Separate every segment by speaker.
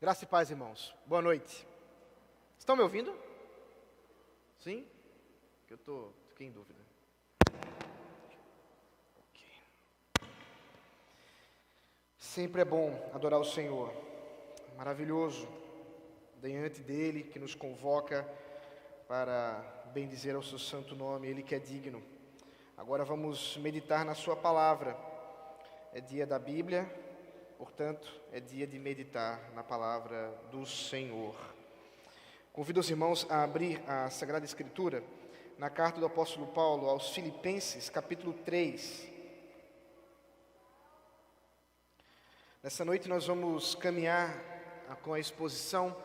Speaker 1: Graça e paz, irmãos. Boa noite. Estão me ouvindo? Sim? Que fiquei em dúvida. Ok. Sempre é bom adorar o Senhor. Maravilhoso. Diante dele que nos convoca para bendizer ao seu santo nome. Ele que é digno. Agora vamos meditar na sua palavra. É dia da Bíblia. Portanto, é dia de meditar na palavra do Senhor. Convido os irmãos a abrir a Sagrada Escritura na carta do apóstolo Paulo aos Filipenses, capítulo 3. Nessa noite nós vamos caminhar com a exposição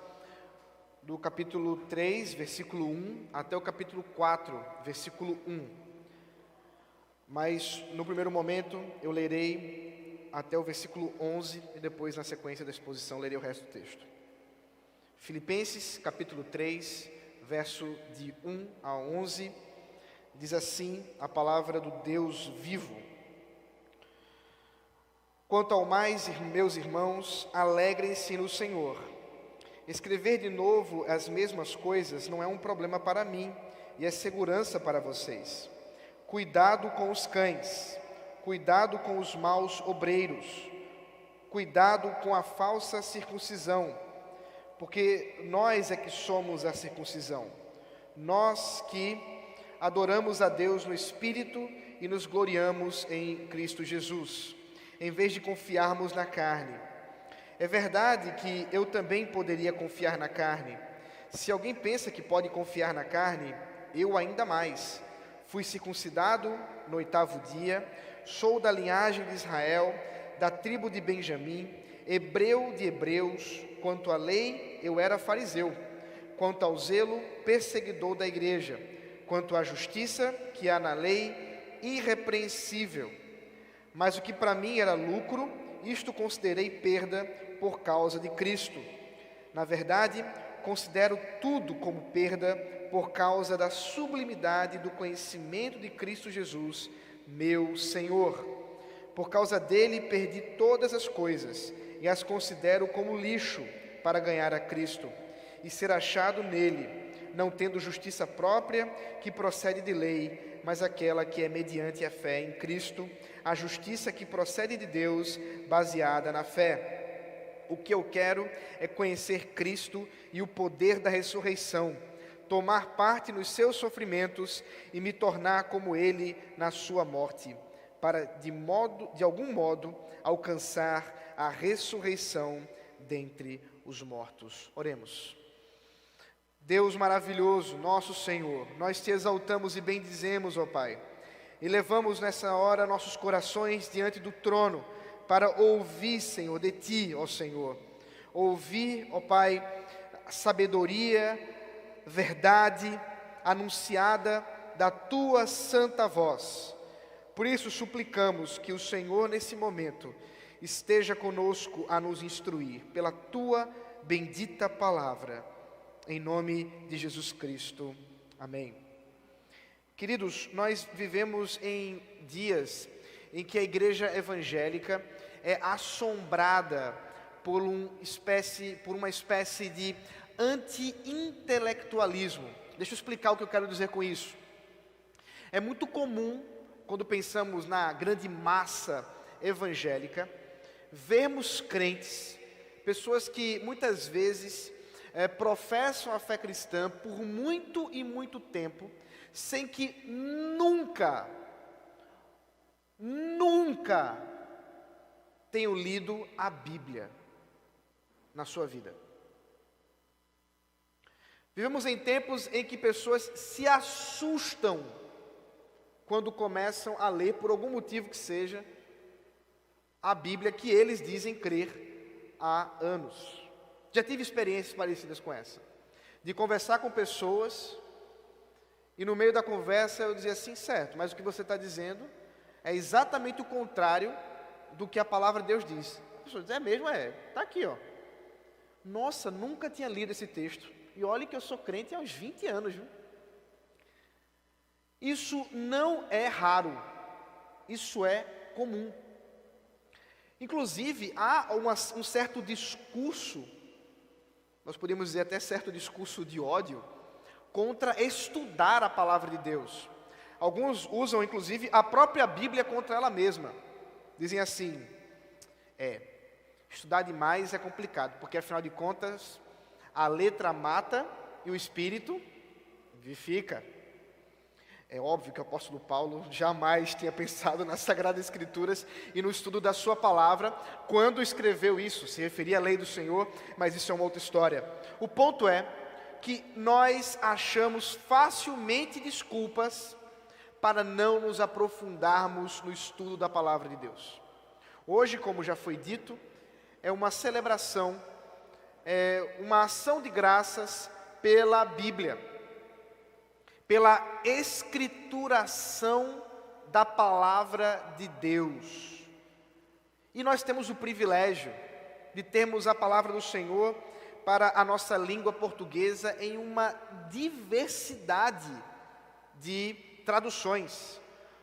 Speaker 1: do capítulo 3, versículo 1, até o capítulo 4, versículo 1. Mas, no primeiro momento, eu lerei até o versículo 11 e depois, na sequência da exposição, lerei o resto do texto. Filipenses, capítulo 3, verso de 1 a 11, diz assim a palavra do Deus vivo. Quanto ao mais, meus irmãos, alegrem-se no Senhor. Escrever de novo as mesmas coisas não é um problema para mim e é segurança para vocês. Cuidado com os cães. Cuidado com os maus obreiros, cuidado com a falsa circuncisão, porque nós é que somos a circuncisão, nós que adoramos a Deus no Espírito e nos gloriamos em Cristo Jesus, em vez de confiarmos na carne. É verdade que eu também poderia confiar na carne. Se alguém pensa que pode confiar na carne, eu ainda mais. Fui circuncidado no 8º dia, sou da linhagem de Israel, da tribo de Benjamim, hebreu de hebreus. Quanto à lei, eu era fariseu. Quanto ao zelo, perseguidor da igreja. Quanto à justiça que há na lei, irrepreensível. Mas o que para mim era lucro, isto considerei perda por causa de Cristo. Na verdade, considero tudo como perda por causa da sublimidade do conhecimento de Cristo Jesus, meu Senhor. Por causa dele perdi todas as coisas e as considero como lixo para ganhar a Cristo e ser achado nele, não tendo justiça própria que procede de lei, mas aquela que é mediante a fé em Cristo, a justiça que procede de Deus, baseada na fé. O que eu quero é conhecer Cristo e o poder da ressurreição, tomar parte nos seus sofrimentos e me tornar como ele na sua morte, para de algum modo alcançar a ressurreição dentre os mortos. Oremos. Deus maravilhoso, nosso Senhor, nós te exaltamos e bendizemos, ó Pai, e levamos nessa hora nossos corações diante do trono para ouvir, Senhor, de Ti, ó Senhor, ouvir, ó Pai, sabedoria, verdade anunciada da Tua santa voz. Por isso suplicamos que o Senhor nesse momento esteja conosco a nos instruir pela Tua bendita palavra, em nome de Jesus Cristo. Amém. Queridos, nós vivemos em dias em que a igreja evangélica é assombrada por uma espécie de anti-intelectualismo. Deixa eu explicar o que eu quero dizer com isso. É muito comum, quando pensamos na grande massa evangélica, vermos crentes, pessoas que muitas vezes professam a fé cristã por muito e muito tempo, sem que nunca tenham lido a Bíblia na sua vida. Vivemos em tempos em que pessoas se assustam quando começam a ler, por algum motivo que seja, a Bíblia que eles dizem crer há anos. Já tive experiências parecidas com essa, de conversar com pessoas e no meio da conversa eu dizia assim, certo, mas o que você está dizendo é exatamente o contrário do que a palavra de Deus diz. A pessoa diz, é mesmo? Está aqui, ó. Nossa, nunca tinha lido esse texto. E olhe que eu sou crente há uns 20 anos, viu? Isso não é raro, isso é comum. Inclusive, há um certo discurso nós podemos dizer até certo discurso de ódio, contra estudar a palavra de Deus. Alguns usam, inclusive, a própria Bíblia contra ela mesma. Dizem assim, estudar demais é complicado, porque afinal de contas, a letra mata e o espírito vivifica. É óbvio que o apóstolo Paulo jamais tinha pensado nas Sagradas Escrituras e no estudo da sua palavra quando escreveu isso, se referia à lei do Senhor, mas isso é uma outra história. O ponto é que nós achamos facilmente desculpas para não nos aprofundarmos no estudo da palavra de Deus. Hoje, como já foi dito, é uma celebração, uma ação de graças pela Bíblia, pela escrituração da palavra de Deus. E nós temos o privilégio de termos a palavra do Senhor para a nossa língua portuguesa em uma diversidade de traduções.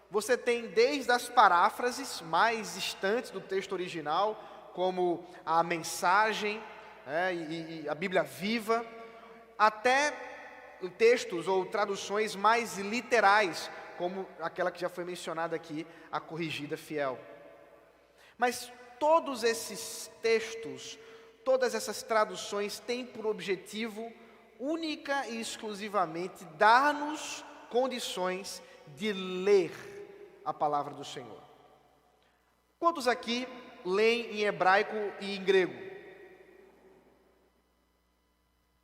Speaker 1: Você tem desde as paráfrases mais distantes do texto original, como a Mensagem, e a Bíblia Viva, até textos ou traduções mais literais, como aquela que já foi mencionada aqui, a Corrigida Fiel. Mas todos esses textos, todas essas traduções têm por objetivo, única e exclusivamente, dar-nos condições de ler a palavra do Senhor. Quantos aqui leem em hebraico e em grego?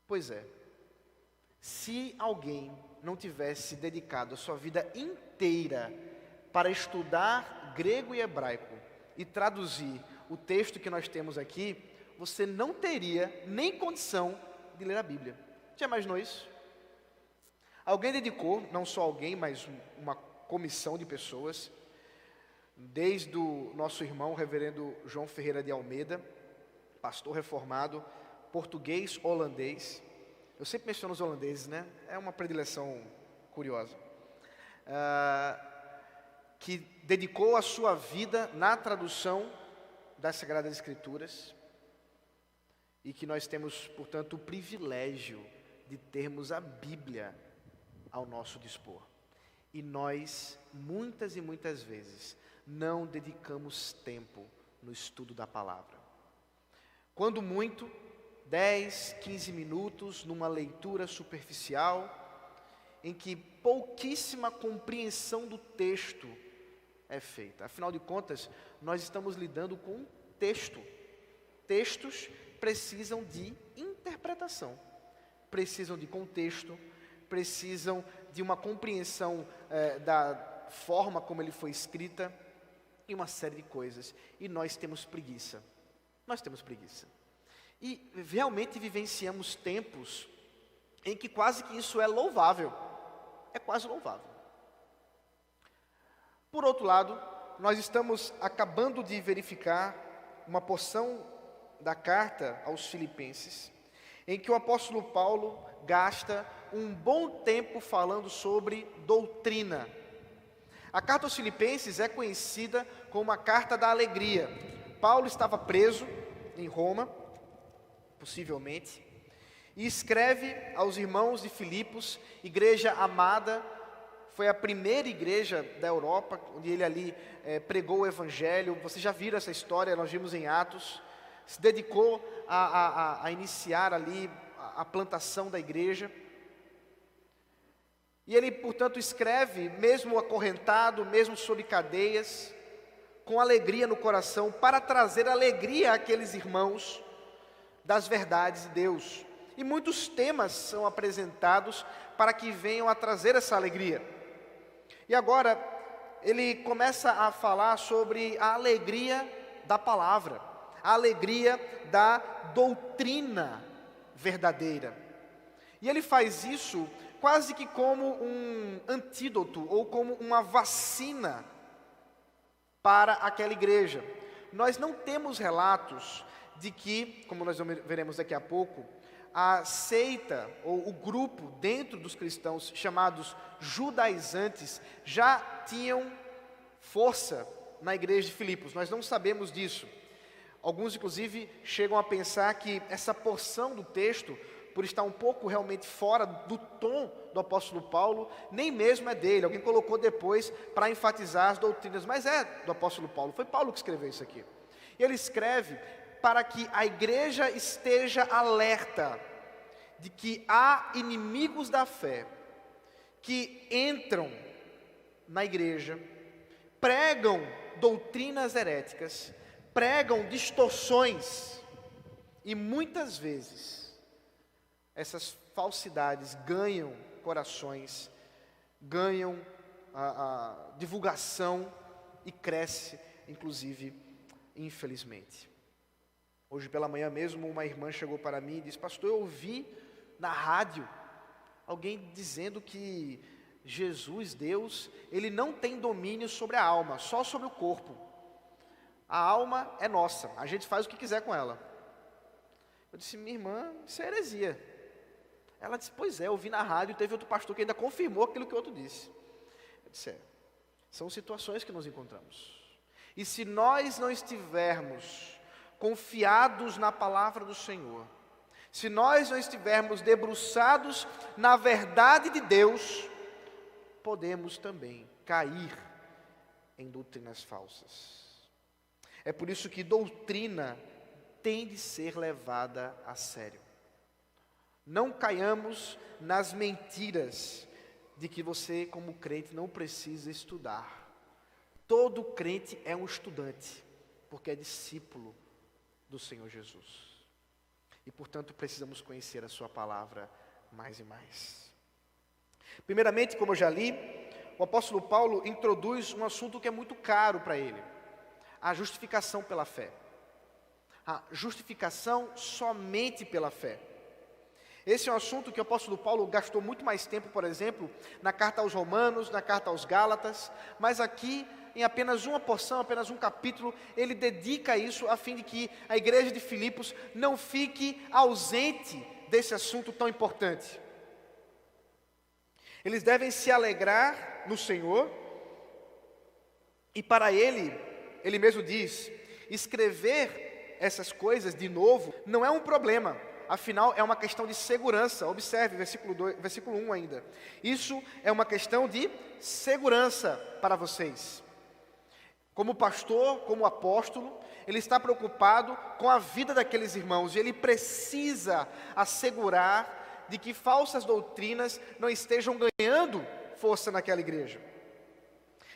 Speaker 1: Pois é. Se alguém não tivesse dedicado a sua vida inteira para estudar grego e hebraico e traduzir o texto que nós temos aqui, você não teria nem condição de ler a Bíblia. Já imaginou isso? Alguém dedicou, não só alguém, mas uma comissão de pessoas, desde o nosso irmão, reverendo João Ferreira de Almeida, pastor reformado, português, holandês. Eu sempre menciono os holandeses, né? É uma predileção curiosa. Que dedicou a sua vida na tradução das Sagradas Escrituras e que nós temos, portanto, o privilégio de termos a Bíblia ao nosso dispor. E nós, muitas e muitas vezes, não dedicamos tempo no estudo da palavra. Quando muito, 10, 15 minutos numa leitura superficial, em que pouquíssima compreensão do texto é feita. Afinal de contas, nós estamos lidando com um texto. Textos precisam de interpretação, precisam de contexto, precisam de uma compreensão da forma como ele foi escrita e uma série de coisas. E nós temos preguiça. Nós temos preguiça. E realmente vivenciamos tempos em que quase que isso é louvável. É quase louvável. Por outro lado, nós estamos acabando de verificar uma porção da carta aos Filipenses, em que o apóstolo Paulo gasta um bom tempo falando sobre doutrina. A carta aos Filipenses é conhecida como a carta da alegria. Paulo estava preso em Roma, possivelmente, e escreve aos irmãos de Filipos, igreja amada, foi a primeira igreja da Europa, onde ele ali pregou o evangelho. Vocês já viram essa história, nós vimos em Atos. Se dedicou a iniciar ali a plantação da igreja. E ele, portanto, escreve, mesmo acorrentado, mesmo sob cadeias, com alegria no coração, para trazer alegria àqueles irmãos das verdades de Deus. E muitos temas são apresentados para que venham a trazer essa alegria. E agora, ele começa a falar sobre a alegria da palavra, a alegria da doutrina verdadeira. E ele faz isso quase que como um antídoto, ou como uma vacina para aquela igreja. Nós não temos relatos de que, como nós veremos daqui a pouco, a seita ou o grupo dentro dos cristãos chamados judaizantes já tinham força na igreja de Filipos. Nós não sabemos disso. Alguns, inclusive, chegam a pensar que essa porção do texto, por estar um pouco realmente fora do tom do apóstolo Paulo, nem mesmo é dele. Alguém colocou depois para enfatizar as doutrinas, mas é do apóstolo Paulo. Foi Paulo que escreveu isso aqui. E ele escreve para que a igreja esteja alerta de que há inimigos da fé que entram na igreja, pregam doutrinas heréticas, pregam distorções, e muitas vezes essas falsidades ganham corações, ganham a divulgação e cresce, inclusive, infelizmente. Hoje pela manhã mesmo, uma irmã chegou para mim e disse: pastor, eu ouvi na rádio alguém dizendo que Jesus, Deus, Ele não tem domínio sobre a alma, só sobre o corpo. A alma é nossa, a gente faz o que quiser com ela. Eu disse: minha irmã, isso é heresia. Ela disse: pois é, eu ouvi na rádio, teve outro pastor que ainda confirmou aquilo que o outro disse. Eu disse: são situações que nos encontramos. E se nós não estivermos confiados na palavra do Senhor, se nós não estivermos debruçados na verdade de Deus, podemos também cair em doutrinas falsas. É por isso que doutrina tem de ser levada a sério. Não caiamos nas mentiras de que você, como crente, não precisa estudar. Todo crente é um estudante, porque é discípulo do Senhor Jesus. E, portanto, precisamos conhecer a sua palavra mais e mais. Primeiramente, como eu já li, o apóstolo Paulo introduz um assunto que é muito caro para ele: a justificação pela fé. A justificação somente pela fé. Esse é um assunto que o apóstolo Paulo gastou muito mais tempo, por exemplo, na carta aos Romanos, na carta aos Gálatas, mas aqui, em apenas uma porção, apenas um capítulo, ele dedica isso a fim de que a igreja de Filipos não fique ausente desse assunto tão importante. Eles devem se alegrar no Senhor, e para ele mesmo diz, escrever essas coisas de novo não é um problema, afinal é uma questão de segurança. Observe versículo 1 ainda. Isso é uma questão de segurança para vocês. Como pastor, como apóstolo, ele está preocupado com a vida daqueles irmãos, e ele precisa assegurar de que falsas doutrinas não estejam ganhando força naquela igreja.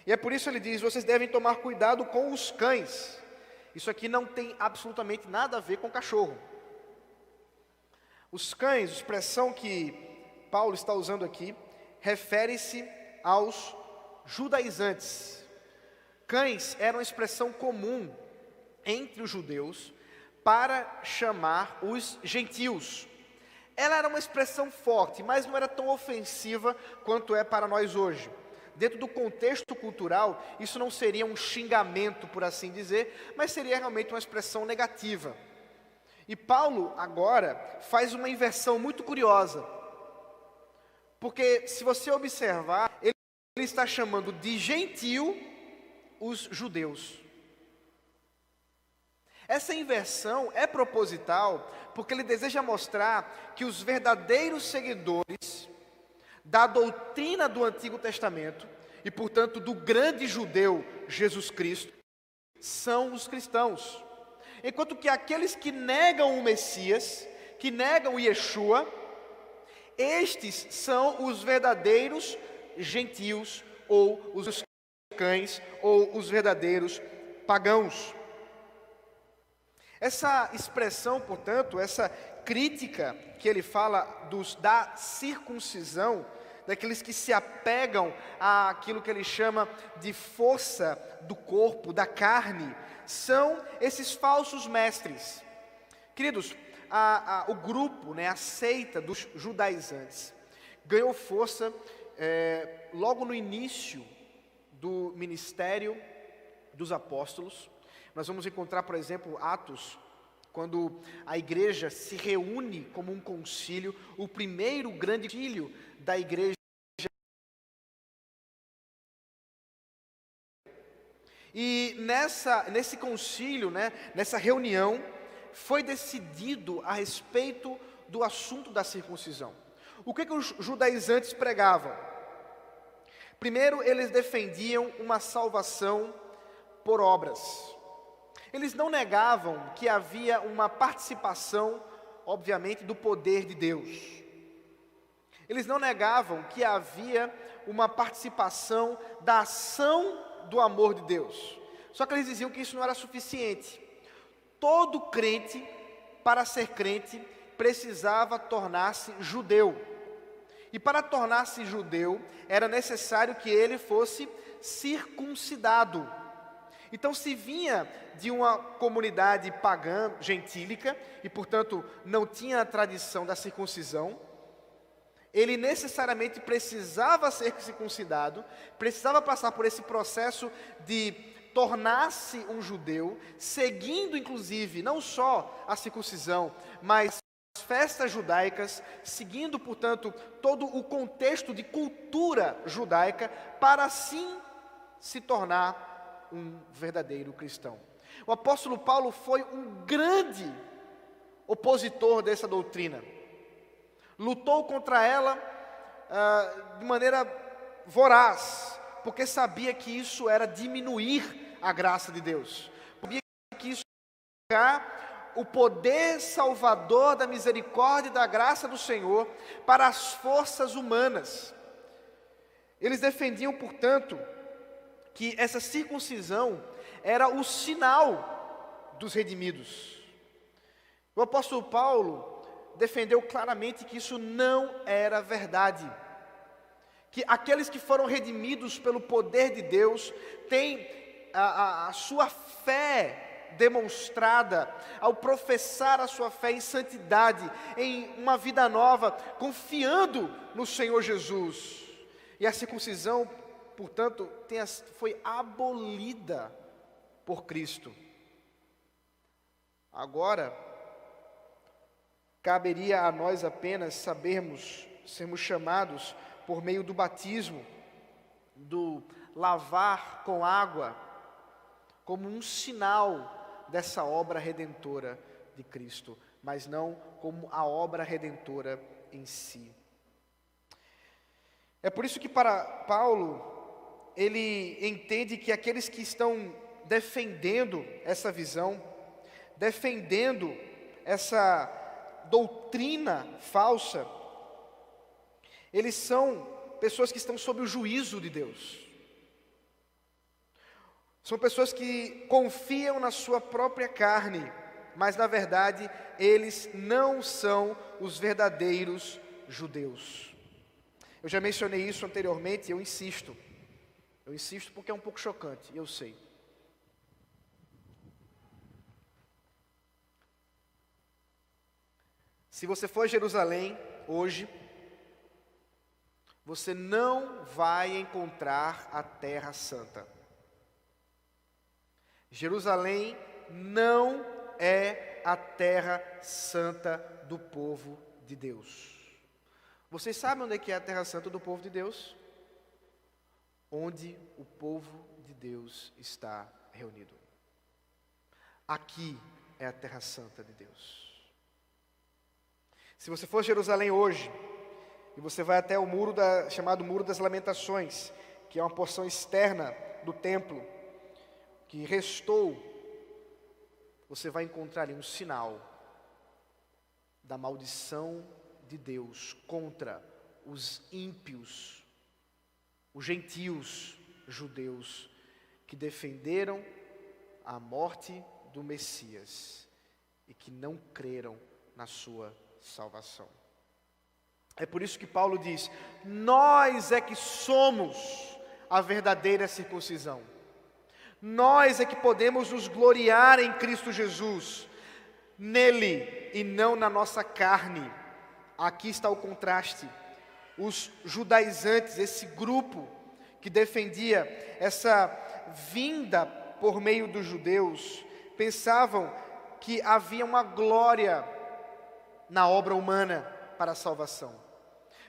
Speaker 1: E é por isso ele diz: vocês devem tomar cuidado com os cães. Isso aqui não tem absolutamente nada a ver com cachorro. Os cães, a expressão que Paulo está usando aqui, refere-se aos judaizantes. Cães era uma expressão comum entre os judeus para chamar os gentios. Ela era uma expressão forte, mas não era tão ofensiva quanto é para nós hoje. Dentro do contexto cultural, isso não seria um xingamento, por assim dizer, mas seria realmente uma expressão negativa. E Paulo agora faz uma inversão muito curiosa, porque se você observar, ele está chamando de gentio os judeus. Essa inversão é proposital, porque ele deseja mostrar que os verdadeiros seguidores da doutrina do Antigo Testamento, e portanto do grande judeu Jesus Cristo, são os cristãos. Enquanto que aqueles que negam o Messias, que negam o Yeshua, estes são os verdadeiros gentios, ou os cães, ou os verdadeiros pagãos. Essa expressão, portanto, essa crítica que ele fala da circuncisão, daqueles que se apegam àquilo que ele chama de força do corpo, da carne, são esses falsos mestres. Queridos, o grupo, a seita dos judaizantes, ganhou força logo no início do ministério dos apóstolos. Nós vamos encontrar, por exemplo, Atos, quando a igreja se reúne como um concílio, o primeiro grande concílio da igreja. E nesse concílio, né, nessa reunião, foi decidido a respeito do assunto da circuncisão. O que os judaizantes pregavam? Primeiro, eles defendiam uma salvação por obras. Eles não negavam que havia uma participação, obviamente, do poder de Deus. Eles não negavam que havia uma participação da ação do amor de Deus. Só que eles diziam que isso não era suficiente. Todo crente, para ser crente, precisava tornar-se judeu. E para tornar-se judeu, era necessário que ele fosse circuncidado. Então, se vinha de uma comunidade pagã, gentílica, e portanto não tinha a tradição da circuncisão, ele necessariamente precisava ser circuncidado, precisava passar por esse processo de tornar-se um judeu, seguindo inclusive não só a circuncisão, mas as festas judaicas, seguindo, portanto, todo o contexto de cultura judaica, para assim se tornar um verdadeiro cristão. O apóstolo Paulo foi um grande opositor dessa doutrina. Lutou contra ela de maneira voraz, porque sabia que isso era diminuir a graça de Deus. Sabia que isso era o poder salvador da misericórdia e da graça do Senhor para as forças humanas. Eles defendiam, portanto, que essa circuncisão era o sinal dos redimidos. O apóstolo Paulo defendeu claramente que isso não era verdade. Que aqueles que foram redimidos pelo poder de Deus têm a sua fé demonstrada ao professar a sua fé em santidade, em uma vida nova, confiando no Senhor Jesus. E a circuncisão, portanto, foi abolida por Cristo. Agora, caberia a nós apenas sermos chamados por meio do batismo, do lavar com água, como um sinal dessa obra redentora de Cristo, mas não como a obra redentora em si. É por isso que para Paulo, ele entende que aqueles que estão defendendo essa visão, defendendo essa doutrina falsa, eles são pessoas que estão sob o juízo de Deus. São pessoas que confiam na sua própria carne, mas na verdade eles não são os verdadeiros judeus. Eu já mencionei isso anteriormente e eu insisto porque é um pouco chocante, eu sei. Se você for a Jerusalém hoje, você não vai encontrar a Terra Santa. Jerusalém não é a Terra Santa do povo de Deus. Vocês sabem onde é que é a Terra Santa do povo de Deus? Onde o povo de Deus está reunido. Aqui é a Terra Santa de Deus. Se você for a Jerusalém hoje, e você vai até o chamado Muro das Lamentações, que é uma porção externa do templo, que restou, você vai encontrar ali um sinal da maldição de Deus contra os ímpios, os gentios judeus, que defenderam a morte do Messias e que não creram na sua salvação. É por isso que Paulo diz: nós é que somos a verdadeira circuncisão. Nós é que podemos nos gloriar em Cristo Jesus, nele e não na nossa carne. Aqui está o contraste. Os judaizantes, esse grupo que defendia essa vinda por meio dos judeus, pensavam que havia uma glória na obra humana para a salvação.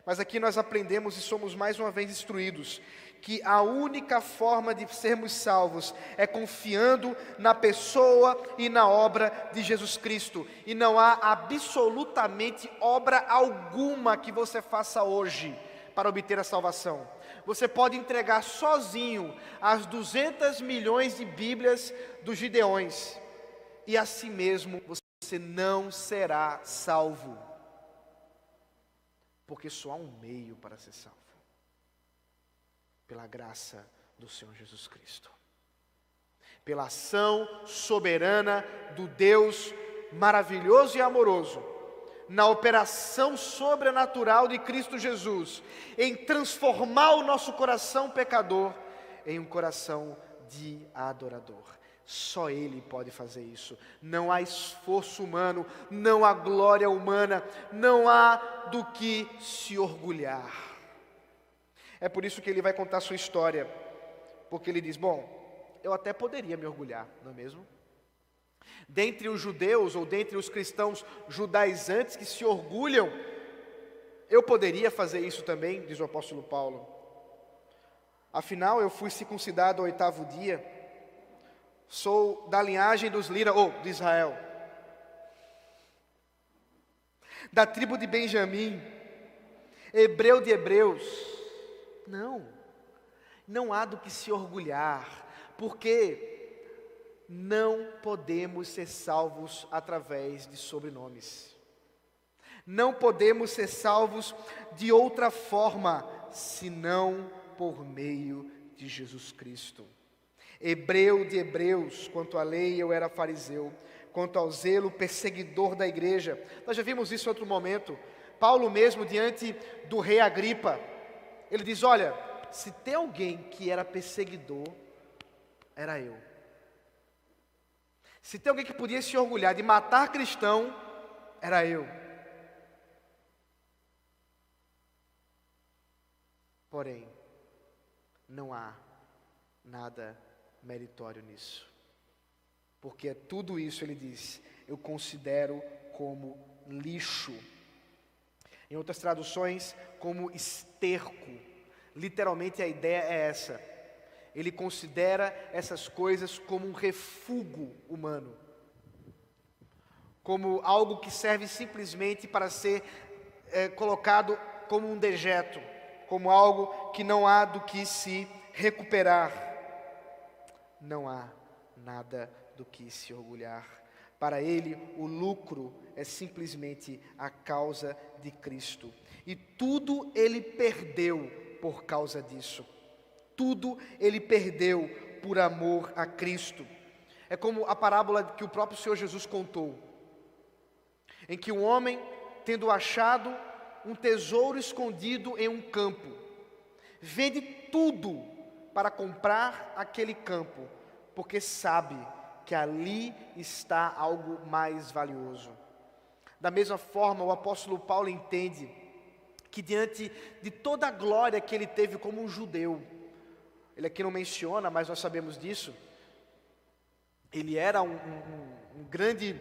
Speaker 1: Mas aqui nós aprendemos e somos mais uma vez instruídos que a única forma de sermos salvos é confiando na pessoa e na obra de Jesus Cristo. E não há absolutamente obra alguma que você faça hoje para obter a salvação. Você pode entregar sozinho as 200 milhões de Bíblias dos Gideões, e assim mesmo você não será salvo, porque só há um meio para ser salvo: pela graça do Senhor Jesus Cristo, pela ação soberana do Deus maravilhoso e amoroso, na operação sobrenatural de Cristo Jesus, em transformar o nosso coração pecador em um coração de adorador. Só Ele pode fazer isso. Não há esforço humano, não há glória humana, não há do que se orgulhar. É por isso que ele vai contar a sua história, porque ele diz: bom, eu até poderia me orgulhar, não é mesmo? Dentre os judeus ou dentre os cristãos judaizantes que se orgulham, eu poderia fazer isso também, diz o apóstolo Paulo. Afinal, eu fui circuncidado ao 8º dia, sou da linhagem dos Lira, ou de Israel, da tribo de Benjamim, hebreu de hebreus. Não há do que se orgulhar, porque não podemos ser salvos através de sobrenomes. Não podemos ser salvos de outra forma, senão por meio de Jesus Cristo. Hebreu de hebreus, quanto à lei eu era fariseu, quanto ao zelo perseguidor da igreja. Nós já vimos isso em outro momento. Paulo mesmo, diante do rei Agripa, ele diz: olha, se tem alguém que era perseguidor, era eu. Se tem alguém que podia se orgulhar de matar cristão, era eu. Porém, não há nada meritório nisso, porque tudo isso, ele diz, eu considero como lixo. Em outras traduções, como esterco. Literalmente a ideia é essa. Ele considera essas coisas como um refúgio humano, como algo que serve simplesmente para ser colocado como um dejeto, como algo que não há do que se recuperar. Não há nada do que se orgulhar. Para ele, o lucro é simplesmente a causa de Cristo. E tudo ele perdeu por causa disso. Tudo ele perdeu por amor a Cristo. É como a parábola que o próprio Senhor Jesus contou, em que um homem, tendo achado um tesouro escondido em um campo, vende tudo para comprar aquele campo, porque sabe que ali está algo mais valioso. Da mesma forma, o apóstolo Paulo entende que diante de toda a glória que ele teve como um judeu, ele aqui não menciona, mas nós sabemos disso, ele era um grande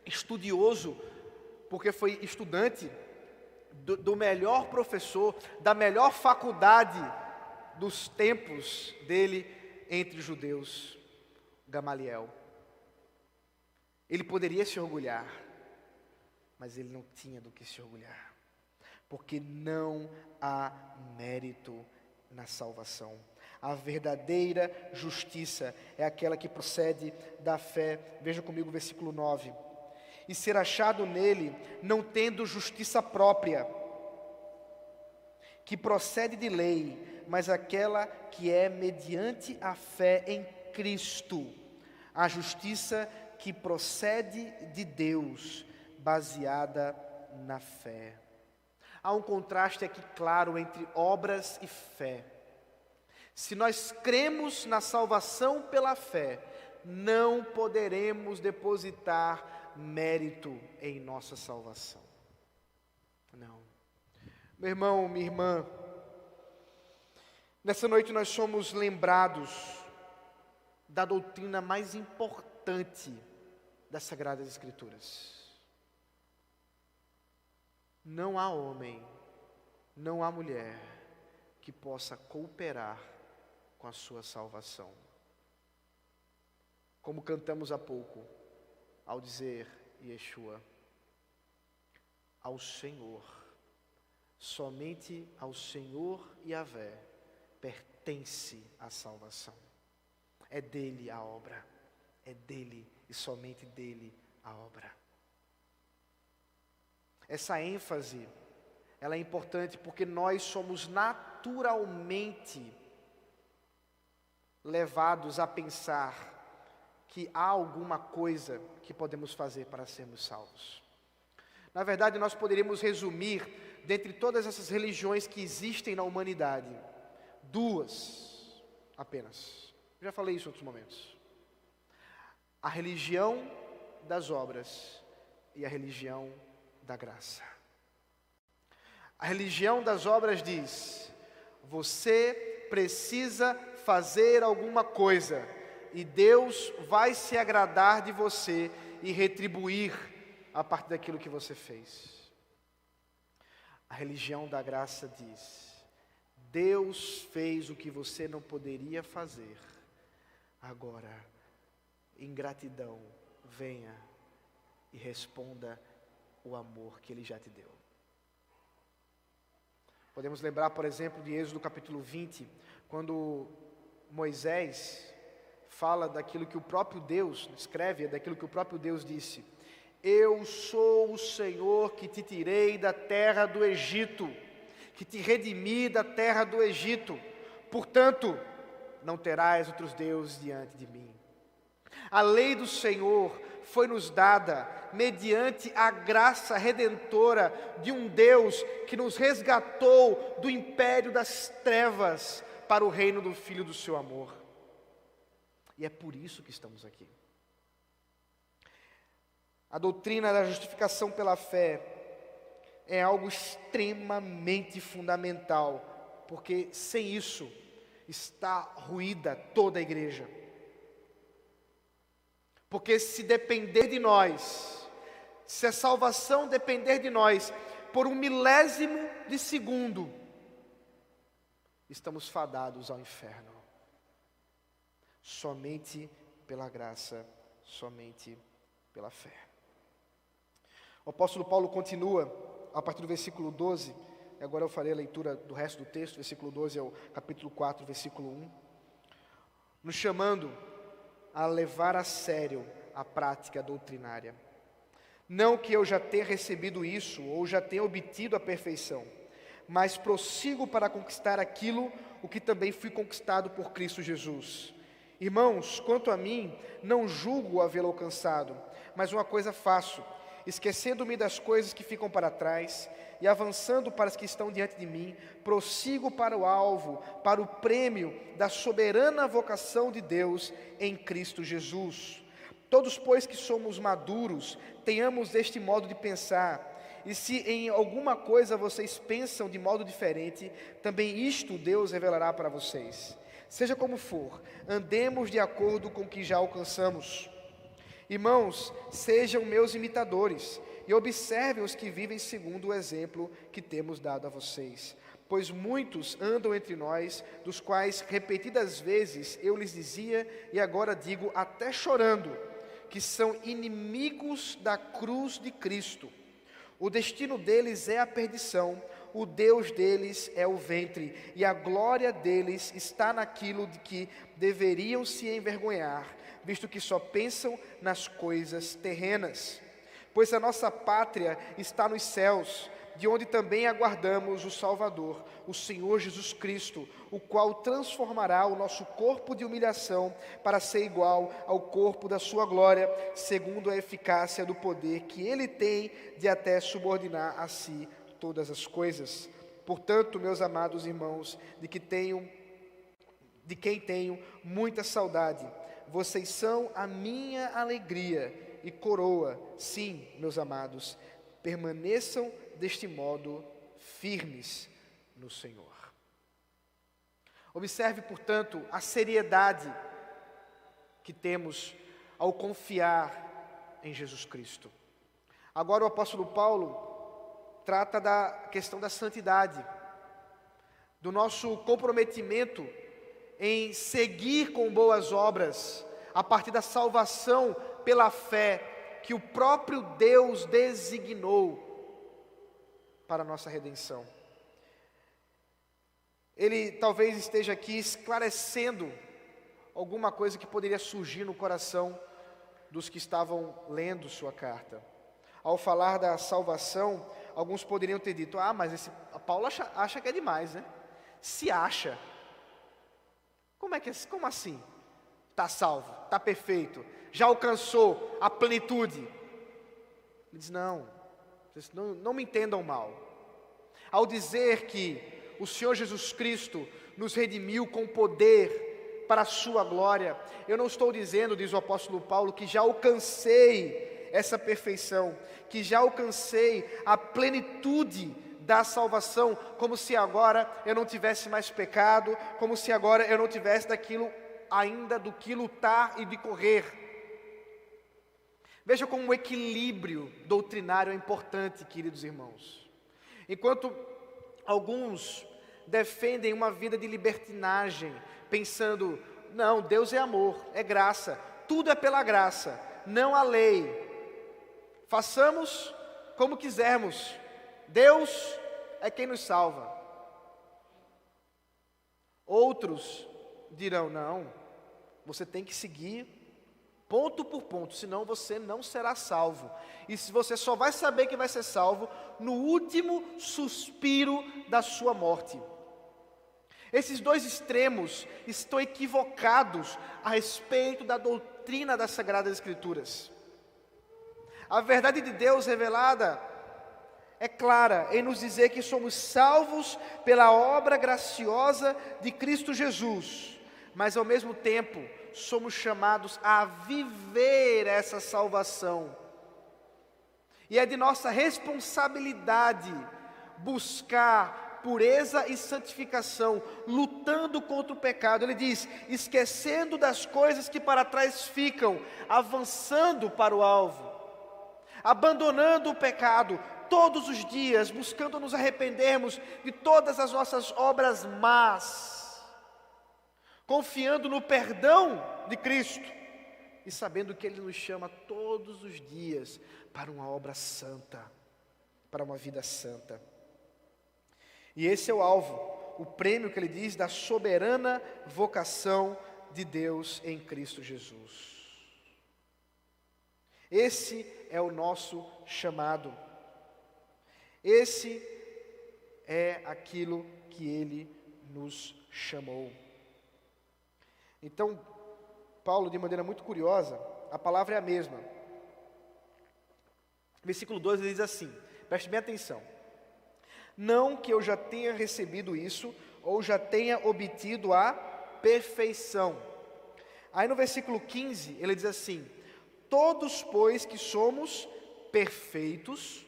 Speaker 1: estudioso, porque foi estudante do melhor professor, da melhor faculdade dos tempos dele entre os judeus, Gamaliel. Ele poderia se orgulhar, mas ele não tinha do que se orgulhar, porque não há mérito na salvação. A verdadeira justiça é aquela que procede da fé. Veja comigo o versículo 9. E ser achado nele, não tendo justiça própria, que procede de lei, mas aquela que é mediante a fé em Cristo, a justiça que procede de Deus, baseada na fé. Há um contraste aqui claro entre obras e fé. Se nós cremos na salvação pela fé, não poderemos depositar mérito em nossa salvação. Não. Meu irmão, minha irmã, nessa noite nós somos lembrados da doutrina mais importante das Sagradas Escrituras. Não há homem não há mulher que possa cooperar com a sua salvação. Como cantamos há pouco, ao dizer Yeshua, ao Senhor, somente ao Senhor Yahvé pertence a salvação. É dele a obra, é dele e somente dele a obra. Essa ênfase, ela é importante porque nós somos naturalmente levados a pensar que há alguma coisa que podemos fazer para sermos salvos. Na verdade, nós poderíamos resumir, dentre todas essas religiões que existem na humanidade, duas apenas. Já falei isso em outros momentos. A religião das obras e a religião da graça. A religião das obras diz: você precisa fazer alguma coisa e Deus vai se agradar de você e retribuir a partir daquilo que você fez. A religião da graça diz: Deus fez o que você não poderia fazer. Agora, em gratidão, venha e responda o amor que Ele já te deu. Podemos lembrar, por exemplo, de Êxodo capítulo 20, quando Moisés fala daquilo que o próprio Deus, escreve daquilo que o próprio Deus disse: eu sou o Senhor que te tirei da terra do Egito, que te redimi da terra do Egito, portanto, não terás outros deuses diante de mim. A lei do Senhor foi-nos dada mediante a graça redentora de um Deus que nos resgatou do império das trevas para o reino do Filho do seu amor. E é por isso que estamos aqui. A doutrina da justificação pela fé é algo extremamente fundamental, porque sem isso está ruída toda a igreja. Porque se depender de nós, se a salvação depender de nós, por 1/1000 de segundo, estamos fadados ao inferno. Somente pela graça, somente pela fé. O apóstolo Paulo continua, a partir do versículo 12, e agora eu farei a leitura do resto do texto, versículo 12 ao capítulo 4, versículo 1, nos chamando a levar a sério a prática doutrinária. Não que eu já tenha recebido isso, ou já tenha obtido a perfeição, mas prossigo para conquistar aquilo, o que também fui conquistado por Cristo Jesus. Irmãos, quanto a mim, não julgo havê-lo alcançado, mas uma coisa faço, esquecendo-me das coisas que ficam para trás, e avançando para as que estão diante de mim, prossigo para o alvo, para o prêmio da soberana vocação de Deus em Cristo Jesus. Todos, pois, que somos maduros, tenhamos este modo de pensar, e se em alguma coisa vocês pensam de modo diferente, também isto Deus revelará para vocês. Seja como for, andemos de acordo com o que já alcançamos. Irmãos, sejam meus imitadores, e observem os que vivem segundo o exemplo que temos dado a vocês. Pois muitos andam entre nós, dos quais repetidas vezes eu lhes dizia, e agora digo até chorando, que são inimigos da cruz de Cristo. O destino deles é a perdição, o Deus deles é o ventre, e a glória deles está naquilo de que deveriam se envergonhar, visto que só pensam nas coisas terrenas. Pois a nossa pátria está nos céus, de onde também aguardamos o Salvador, o Senhor Jesus Cristo, o qual transformará o nosso corpo de humilhação para ser igual ao corpo da sua glória, segundo a eficácia do poder que Ele tem de até subordinar a si todas as coisas. Portanto, meus amados irmãos, de quem tenho muita saudade, vocês são a minha alegria e coroa. Sim, meus amados, permaneçam deste modo firmes no Senhor. Observe, portanto, a seriedade que temos ao confiar em Jesus Cristo. Agora o apóstolo Paulo trata da questão da santidade. do nosso comprometimento em seguir com boas obras, a partir da salvação pela fé, que o próprio Deus designou para a nossa redenção. Ele talvez esteja aqui esclarecendo alguma coisa que poderia surgir no coração dos que estavam lendo sua carta. Ao falar da salvação, alguns poderiam ter dito: mas Paulo acha que é demais, né? Se acha. Como assim? Está salvo, está perfeito, já alcançou a plenitude. Ele diz: não, vocês não me entendam mal. Ao dizer que o Senhor Jesus Cristo nos redimiu com poder para a sua glória, eu não estou dizendo, diz o apóstolo Paulo, que já alcancei essa perfeição, que já alcancei a plenitude da salvação, como se agora eu não tivesse mais pecado, como se agora eu não tivesse ainda do que lutar e de correr. Veja como o equilíbrio doutrinário é importante, queridos irmãos. Enquanto alguns defendem uma vida de libertinagem, pensando: não, Deus é amor, é graça, tudo é pela graça, não há lei, façamos como quisermos, Deus é quem nos salva. Outros dirão: não, você tem que seguir ponto por ponto, senão você não será salvo. E se você só vai saber que vai ser salvo no último suspiro da sua morte. Esses dois extremos estão equivocados a respeito da doutrina das Sagradas Escrituras. A verdade de Deus revelada é clara em nos dizer que somos salvos pela obra graciosa de Cristo Jesus, mas ao mesmo tempo somos chamados a viver essa salvação. E é de nossa responsabilidade buscar pureza e santificação, lutando contra o pecado. Ele diz: esquecendo das coisas que para trás ficam, avançando para o alvo, abandonando o pecado, todos os dias, buscando nos arrependermos de todas as nossas obras más, confiando no perdão de Cristo e sabendo que Ele nos chama todos os dias para uma obra santa, para uma vida santa. E esse é o alvo, o prêmio que Ele diz da soberana vocação de Deus em Cristo Jesus. Esse é o nosso chamado. Esse é aquilo que Ele nos chamou. Então, Paulo, de maneira muito curiosa, a palavra é a mesma. Versículo 12 ele diz assim, preste bem atenção: não que eu já tenha recebido isso, ou já tenha obtido a perfeição. Aí no versículo 15, ele diz assim: todos, pois, que somos perfeitos,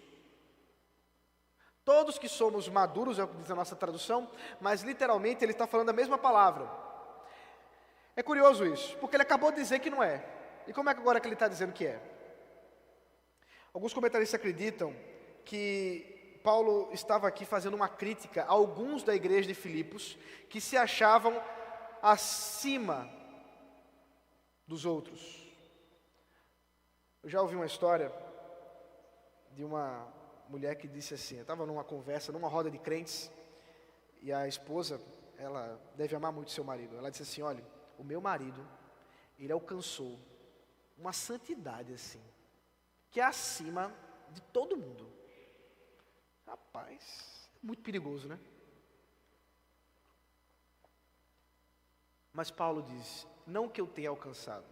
Speaker 1: todos que somos maduros, é o que diz a nossa tradução, mas literalmente ele está falando a mesma palavra. É curioso isso, porque ele acabou de dizer que não é. E como é que agora que ele está dizendo que é? Alguns comentaristas acreditam que Paulo estava aqui fazendo uma crítica a alguns da igreja de Filipos que se achavam acima dos outros. Eu já ouvi uma história de uma mulher que disse assim: eu estava numa conversa, numa roda de crentes, e a esposa, ela deve amar muito seu marido. Ela disse assim: olha, o meu marido, ele alcançou uma santidade assim, que é acima de todo mundo. Rapaz, muito perigoso, né? Mas Paulo diz: não que eu tenha alcançado,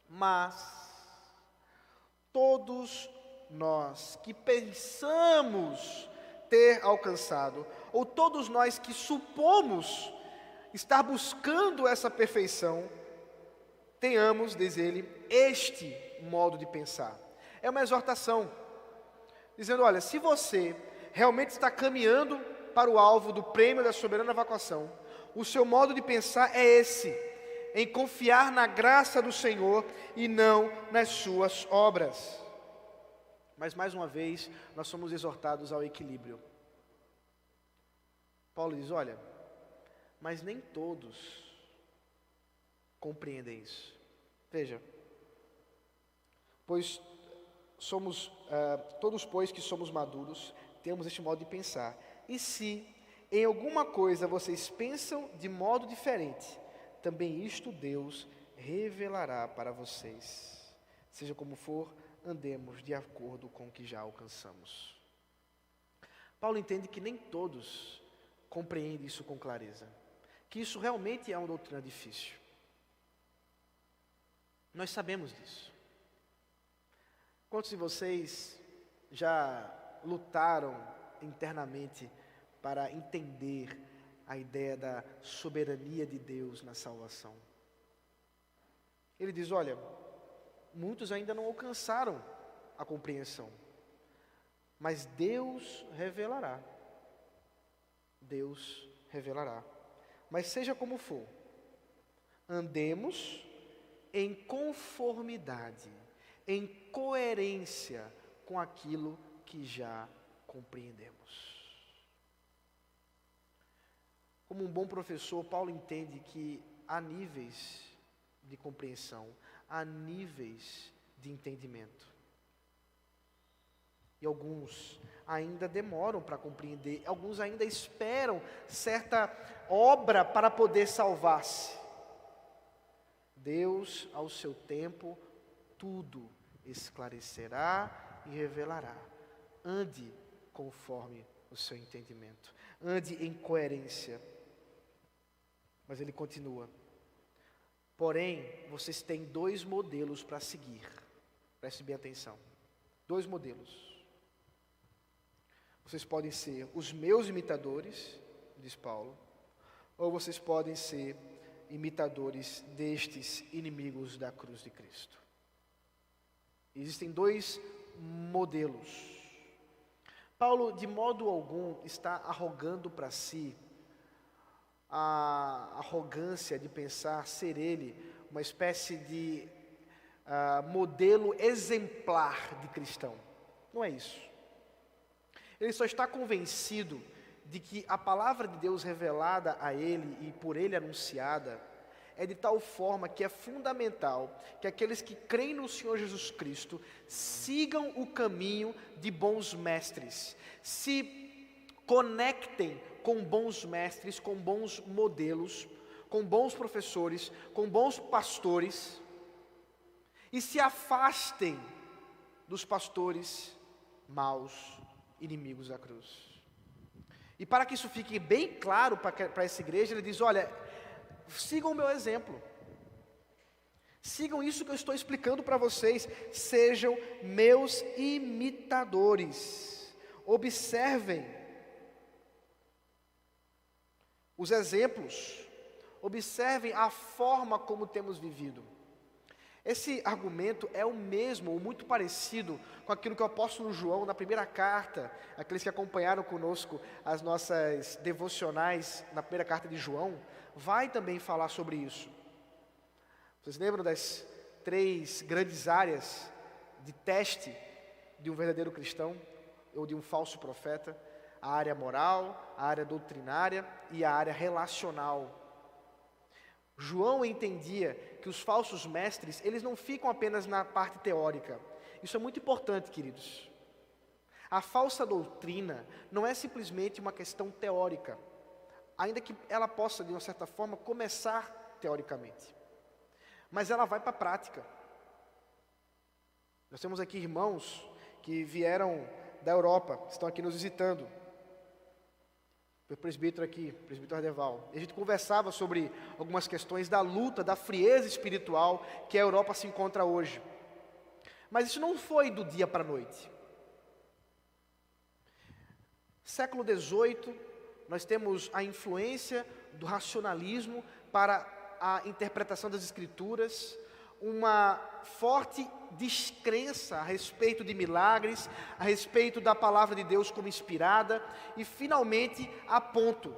Speaker 1: mas todos nós que pensamos ter alcançado, ou todos nós que supomos estar buscando essa perfeição, tenhamos, diz ele, este modo de pensar. É uma exortação, dizendo: olha, se você realmente está caminhando para o alvo do prêmio da soberana vocação, o seu modo de pensar é esse, em confiar na graça do Senhor e não nas suas obras. Mas mais uma vez, nós somos exortados ao equilíbrio. Paulo diz: olha, mas nem todos compreendem isso. Veja, pois todos que somos maduros, temos este modo de pensar. E se em alguma coisa vocês pensam de modo diferente, também isto Deus revelará para vocês. Seja como for, andemos de acordo com o que já alcançamos. Paulo entende que nem todos compreendem isso com clareza, que isso realmente é uma doutrina difícil. Nós sabemos disso. Quantos de vocês já lutaram internamente para entender a ideia da soberania de Deus na salvação? Ele diz, olha, muitos ainda não alcançaram a compreensão, mas Deus revelará. Deus revelará. Mas seja como for, andemos em conformidade, em coerência com aquilo que já compreendemos. Como um bom professor, Paulo entende que há níveis de compreensão, há níveis de entendimento. E alguns ainda demoram para compreender, alguns ainda esperam certa obra para poder salvar-se. Deus, ao seu tempo, tudo esclarecerá e revelará. Ande conforme o seu entendimento. Ande em coerência. Mas ele continua. Porém, vocês têm 2 modelos para seguir. Preste bem atenção. 2 modelos. Vocês podem ser os meus imitadores, diz Paulo, ou vocês podem ser imitadores destes inimigos da cruz de Cristo. Existem 2 modelos. Paulo, de modo algum, está arrogando para si a arrogância de pensar ser ele uma espécie de modelo exemplar de cristão. Não é isso. Ele só está convencido de que a palavra de Deus revelada a ele e por ele anunciada é de tal forma que é fundamental que aqueles que creem no Senhor Jesus Cristo sigam o caminho de bons mestres, se conectem com bons mestres, com bons modelos, com bons professores, com bons pastores, e se afastem dos pastores maus, inimigos da cruz. E para que isso fique bem claro para essa igreja, ele diz, olha, sigam o meu exemplo. Sigam isso que eu estou explicando para vocês. Sejam meus imitadores. Observem os exemplos. Observem a forma como temos vivido. Esse argumento é o mesmo, ou muito parecido com aquilo que o apóstolo João, na primeira carta, aqueles que acompanharam conosco as nossas devocionais na primeira carta de João, vai também falar sobre isso. Vocês lembram das 3 grandes áreas de teste de um verdadeiro cristão, ou de um falso profeta? A área moral, a área doutrinária e a área relacional. João entendia que os falsos mestres, eles não ficam apenas na parte teórica. Isso é muito importante, queridos. A falsa doutrina não é simplesmente uma questão teórica, ainda que ela possa, de uma certa forma, começar teoricamente. Mas ela vai para a prática. Nós temos aqui irmãos que vieram da Europa, estão aqui nos visitando. O presbítero aqui, o presbítero Ardeval. E a gente conversava sobre algumas questões da luta, da frieza espiritual que a Europa se encontra hoje. Mas isso não foi do dia para a noite. Século XVIII, nós temos a influência do racionalismo para a interpretação das Escrituras, uma forte descrença a respeito de milagres, a respeito da palavra de Deus como inspirada, e finalmente a ponto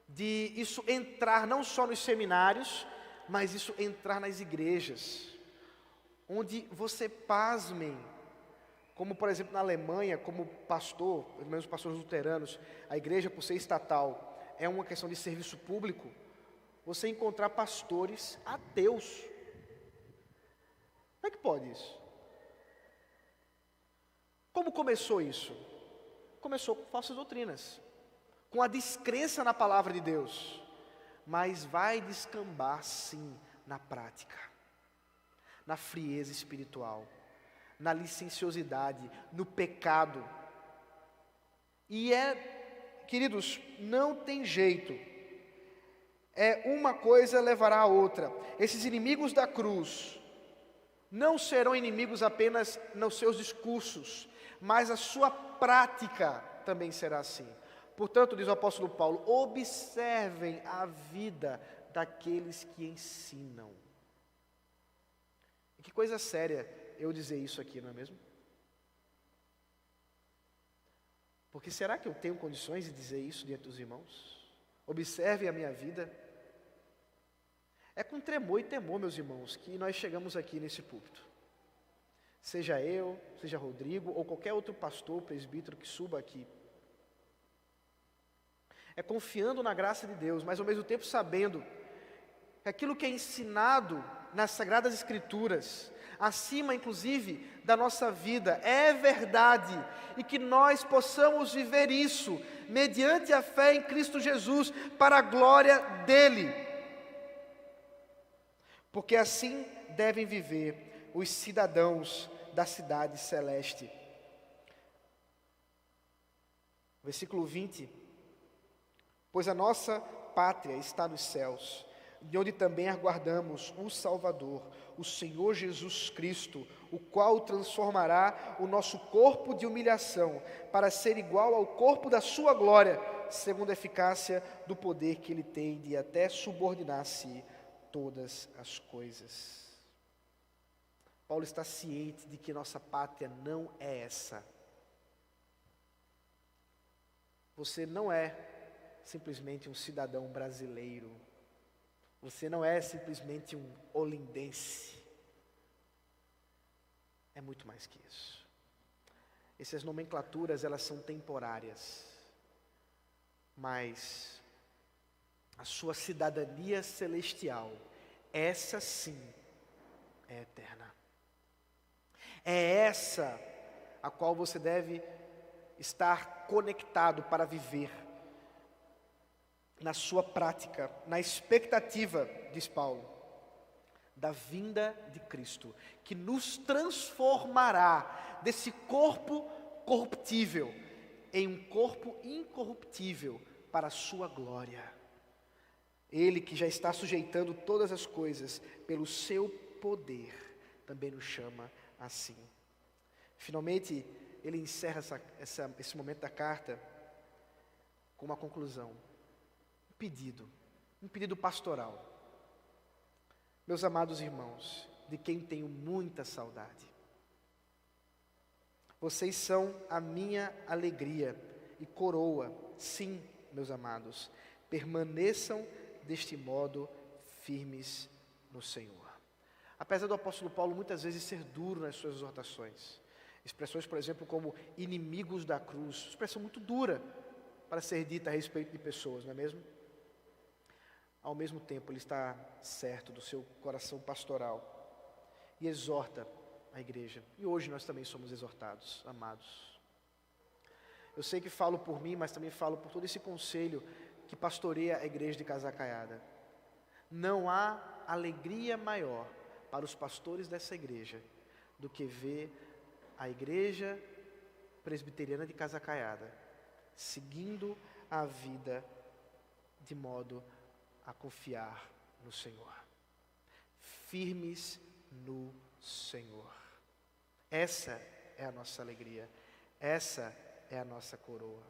Speaker 1: de isso entrar não só nos seminários, mas isso entrar nas igrejas, onde você, pasmem, como por exemplo na Alemanha, como pastor, pelo menos pastores luteranos, a igreja por ser estatal, é uma questão de serviço público, você encontrar pastores ateus. Como é que pode isso? Como começou isso? Começou com falsas doutrinas, com a descrença na palavra de Deus, mas vai descambar sim na prática, na frieza espiritual, na licenciosidade, no pecado. E queridos, não tem jeito, uma coisa levará a outra. Esses inimigos da cruz não serão inimigos apenas nos seus discursos, mas a sua prática também será assim. Portanto, diz o apóstolo Paulo, observem a vida daqueles que ensinam. E que coisa séria eu dizer isso aqui, não é mesmo? Porque será que eu tenho condições de dizer isso diante dos irmãos? Observem a minha vida. É com tremor e temor, meus irmãos, que nós chegamos aqui nesse púlpito. Seja eu, seja Rodrigo, ou qualquer outro pastor, presbítero que suba aqui. É confiando na graça de Deus, mas ao mesmo tempo sabendo que aquilo que é ensinado nas Sagradas Escrituras, acima inclusive da nossa vida, é verdade, e que nós possamos viver isso, mediante a fé em Cristo Jesus, para a glória dEle. Porque assim devem viver os cidadãos da cidade celeste. Versículo 20. Pois a nossa pátria está nos céus, de onde também aguardamos o Salvador, o Senhor Jesus Cristo, o qual transformará o nosso corpo de humilhação, para ser igual ao corpo da sua glória, segundo a eficácia do poder que Ele tem de até subordinar-se todas as coisas. Paulo está ciente de que nossa pátria não é essa. Você não é simplesmente um cidadão brasileiro. Você não é simplesmente um olindense. É muito mais que isso. Essas nomenclaturas, elas são temporárias. Mas a sua cidadania celestial, essa sim, é eterna. É essa a qual você deve estar conectado para viver na sua prática, na expectativa, diz Paulo, da vinda de Cristo, que nos transformará desse corpo corruptível em um corpo incorruptível para a sua glória. Ele que já está sujeitando todas as coisas pelo seu poder, também nos chama assim. Finalmente, ele encerra esse momento da carta com uma conclusão. Um pedido pastoral. Meus amados irmãos, de quem tenho muita saudade, vocês são a minha alegria e coroa. Sim, meus amados, permaneçam deste modo firmes no Senhor. Apesar do apóstolo Paulo muitas vezes ser duro nas suas exortações, expressões, por exemplo, como inimigos da cruz, expressão muito dura para ser dita a respeito de pessoas, não é mesmo? Ao mesmo tempo, ele está certo do seu coração pastoral e exorta a igreja. E hoje nós também somos exortados, amados. Eu sei que falo por mim, mas também falo por todo esse conselho que pastoreia a igreja de Casacaiada. Não há alegria maior para os pastores dessa igreja do que ver a igreja presbiteriana de Casacaiada seguindo a vida de modo a confiar no Senhor, firmes no Senhor. Essa é a nossa alegria, essa é a nossa coroa.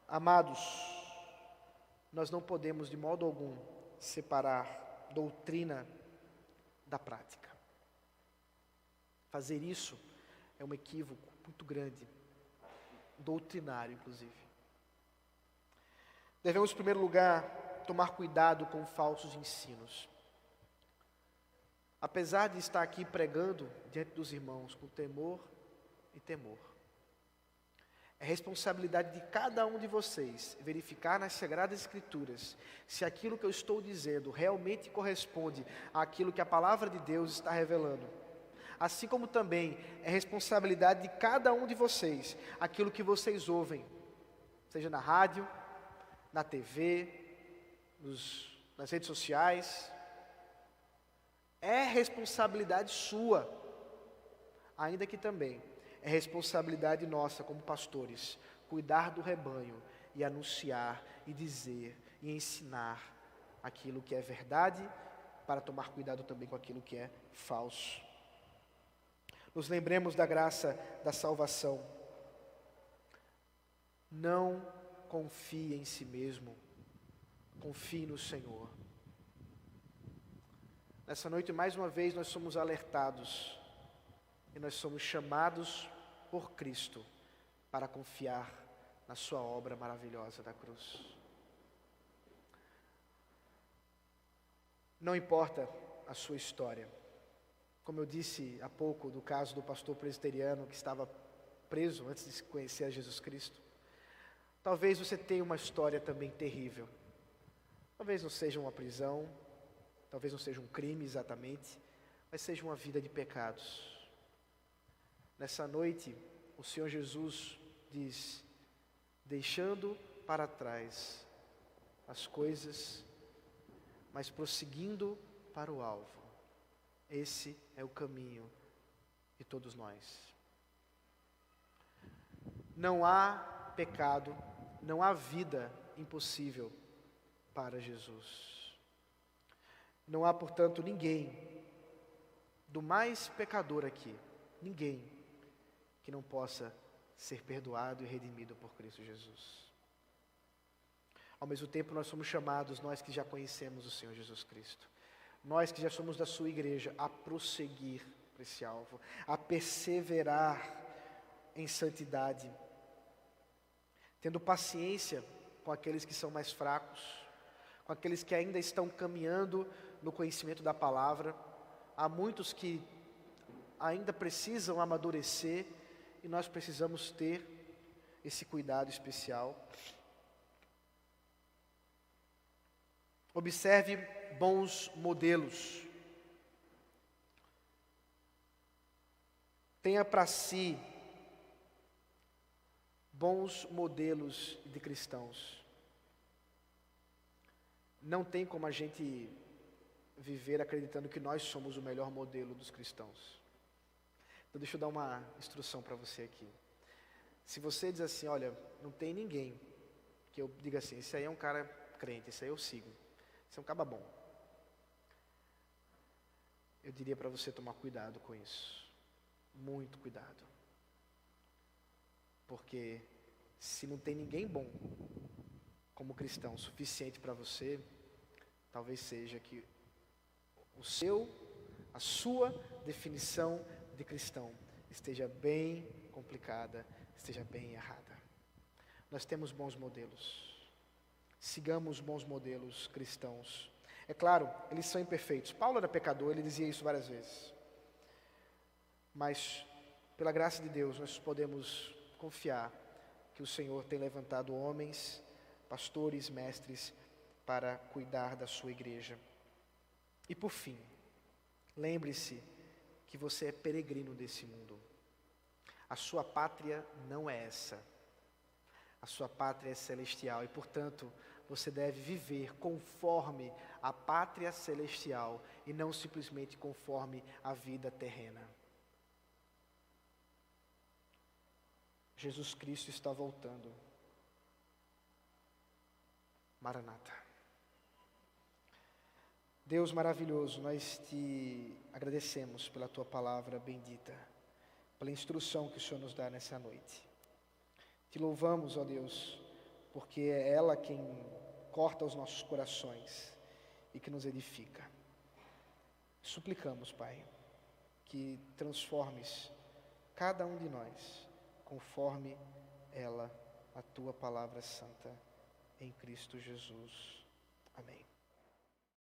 Speaker 1: Amados, nós não podemos de modo algum separar doutrina da prática. Fazer isso é um equívoco muito grande, doutrinário inclusive. Devemos, em primeiro lugar, tomar cuidado com falsos ensinos. Apesar de estar aqui pregando diante dos irmãos com temor e temor, É responsabilidade de cada um de vocês verificar nas Sagradas Escrituras se aquilo que eu estou dizendo realmente corresponde àquilo que a palavra de Deus está revelando. Assim como também é responsabilidade de cada um de vocês aquilo que vocês ouvem, seja na rádio, na TV, nas redes sociais. É responsabilidade sua, ainda que também é responsabilidade nossa como pastores, cuidar do rebanho e anunciar e dizer e ensinar aquilo que é verdade, para tomar cuidado também com aquilo que é falso. Nos lembremos da graça da salvação. Não confie em si mesmo, confie no Senhor. Nessa noite, mais uma vez, nós somos alertados e nós somos chamados por Cristo para confiar na sua obra maravilhosa da cruz. Não importa a sua história. Como eu disse há pouco do caso do pastor presbiteriano que estava preso antes de conhecer a Jesus Cristo. Talvez você tenha uma história também terrível. Talvez não seja uma prisão, talvez não seja um crime exatamente, mas seja uma vida de pecados. Nessa noite, o Senhor Jesus diz, deixando para trás as coisas, mas prosseguindo para o alvo. Esse é o caminho de todos nós. Não há pecado, não há vida impossível para Jesus. Não há, portanto, ninguém, do mais pecador aqui, ninguém que não possa ser perdoado e redimido por Cristo Jesus. Ao mesmo tempo, nós somos chamados, nós que já conhecemos o Senhor Jesus Cristo, nós que já somos da sua igreja, a prosseguir para esse alvo, a perseverar em santidade, tendo paciência com aqueles que são mais fracos, com aqueles que ainda estão caminhando no conhecimento da palavra. Há muitos que ainda precisam amadurecer e nós precisamos ter esse cuidado especial. Observe bons modelos. Tenha para si bons modelos de cristãos. Não tem como a gente viver acreditando que nós somos o melhor modelo dos cristãos. Então deixa eu dar uma instrução para você aqui. Se você diz assim, olha, não tem ninguém que eu diga assim, esse aí é um cara crente, esse aí eu sigo, esse é um cara bom. Eu diria para você tomar cuidado com isso. Muito cuidado. Porque se não tem ninguém bom como cristão suficiente para você, talvez seja que a sua definição de cristão esteja bem complicada, esteja bem errada. Nós temos bons modelos. Sigamos bons modelos cristãos. É claro, eles são imperfeitos. Paulo era pecador, ele dizia isso várias vezes. Mas, pela graça de Deus, nós podemos confiar que o Senhor tem levantado homens, pastores, mestres, para cuidar da sua igreja. E por fim, lembre-se que você é peregrino desse mundo. A sua pátria não é essa. A sua pátria é celestial e, portanto, você deve viver conforme a pátria celestial e não simplesmente conforme a vida terrena. Jesus Cristo está voltando. Maranata. Deus maravilhoso, nós te agradecemos pela tua palavra bendita, pela instrução que o Senhor nos dá nessa noite. Te louvamos, ó Deus, porque é ela quem corta os nossos corações e que nos edifica. Suplicamos, Pai, que transformes cada um de nós conforme ela, a tua palavra santa, em Cristo Jesus. Amém.